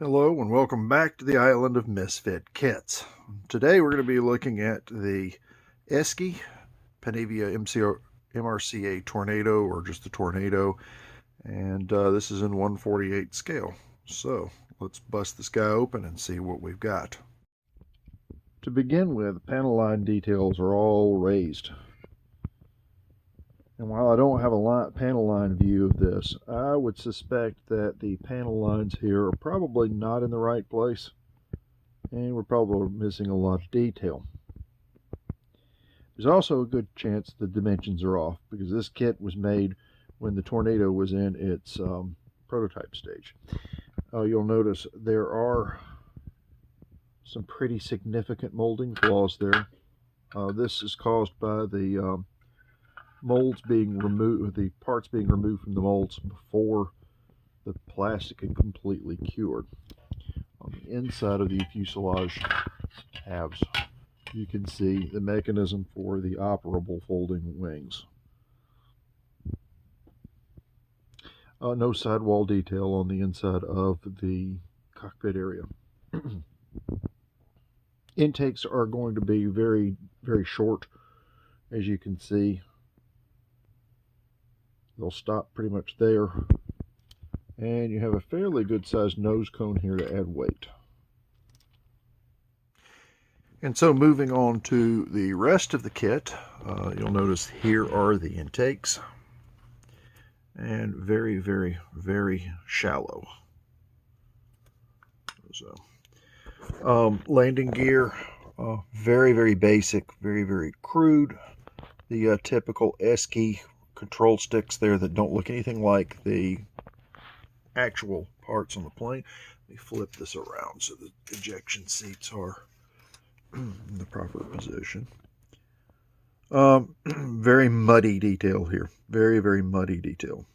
Hello and welcome back to the Island of Misfit Kits. Today we're going to be looking at the ESCI Panavia MRCA Tornado, or just the Tornado, and this is in 1/48 scale. So let's bust this guy open and see what we've got. To begin with, panel line details are all raised. And while I don't have a panel line view of this, I would suspect that the panel lines here are probably not in the right place, and we're probably missing a lot of detail. There's also a good chance the dimensions are off, because this kit was made when the Tornado was in its prototype stage. You'll notice there are some pretty significant molding flaws there. This is caused by the molds being removed, the parts being removed from the molds before the plastic had completely cured. On the inside of the fuselage halves, you can see the mechanism for the operable folding wings. No sidewall detail on the inside of the cockpit area. Intakes are going to be very, very short, as you can see. They'll stop pretty much there, and you have a fairly good sized nose cone here to add weight. And so moving on to the rest of the kit, you'll notice here are the intakes, and very, very, very shallow. So landing gear, very, very basic, very, very crude. The typical ESCI control sticks there that don't look anything like the actual parts on the plane. Let me flip this around so the ejection seats are in the proper position. Very muddy detail here. Very, very muddy detail.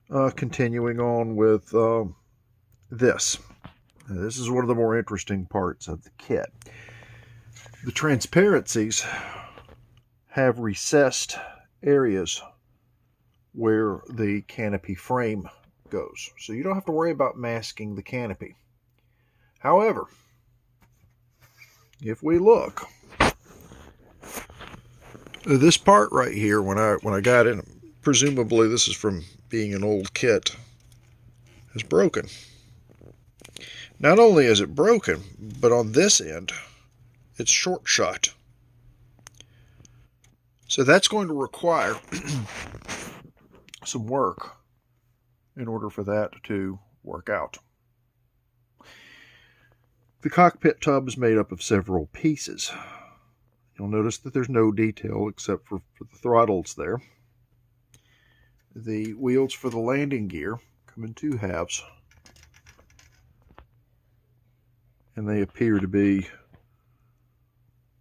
Continuing on with this. Now, this is one of the more interesting parts of the kit. The transparencies have recessed areas where the canopy frame goes, so you don't have to worry about masking the canopy. However, if we look, this part right here, when I got in, presumably this is from being an old kit, is broken. Not only is it broken, but on this end it's short shot. So that's going to require some work in order for that to work out. The cockpit tub is made up of several pieces. You'll notice that there's no detail except for the throttles there. The wheels for the landing gear come in two halves, and they appear to be,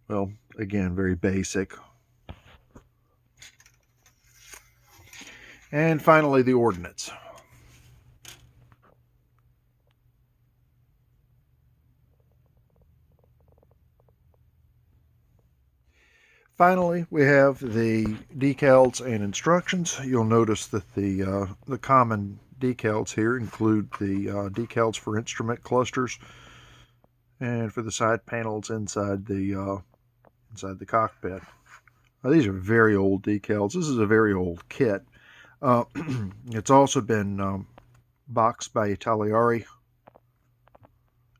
well, again, very basic. And finally, the ordnance. Finally, we have the decals and instructions. You'll notice that the common decals here include the decals for instrument clusters and for the side panels inside the cockpit. Now, these are very old decals. This is a very old kit. It's also been boxed by Italiari,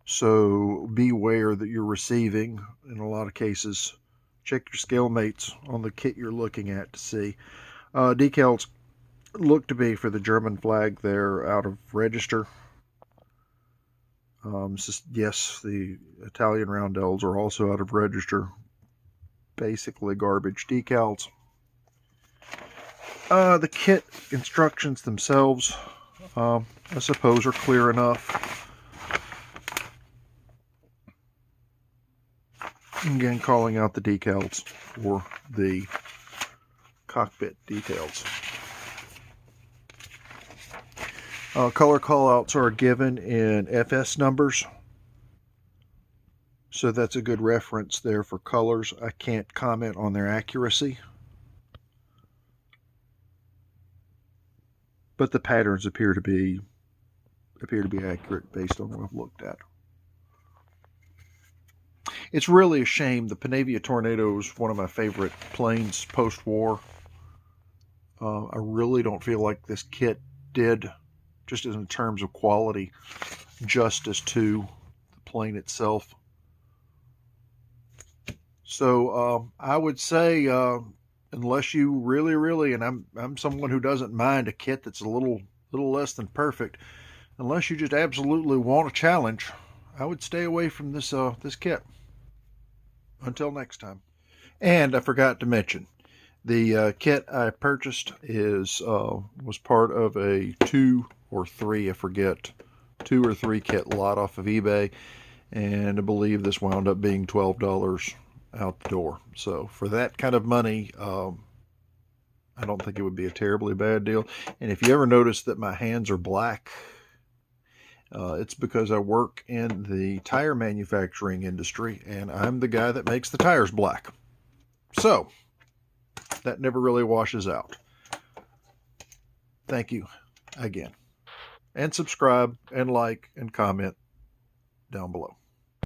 so beware that you're receiving, in a lot of cases, check your scale mates on the kit you're looking at to see. Decals look to be for the German flag. They're out of register. Yes, the Italian roundels are also out of register. Basically garbage decals. The kit instructions themselves, I suppose, are clear enough. Again, calling out the decals for the cockpit details. Color callouts are given in FS numbers, so that's a good reference there for colors. I can't comment on their accuracy, but the patterns appear to be appear to be accurate based on what I've looked at. It's really a shame. The Panavia Tornado is one of my favorite planes post-war. I really don't feel like this kit did, just in terms of quality, justice to the plane itself. So I would say, unless you really, and I'm someone who doesn't mind a kit that's a little less than perfect, unless you just absolutely want a challenge, I would stay away from this this kit. Until next time. And I forgot to mention, the kit I purchased was part of a 2 or 3, I forget, 2 or 3 kit lot off of eBay, and I believe this wound up being $12 out the door. So for that kind of money, I don't think it would be a terribly bad deal. And if you ever notice that my hands are black, it's because I work in the tire manufacturing industry, and I'm the guy that makes the tires black. So that never really washes out. Thank you again. And subscribe and like and comment down below.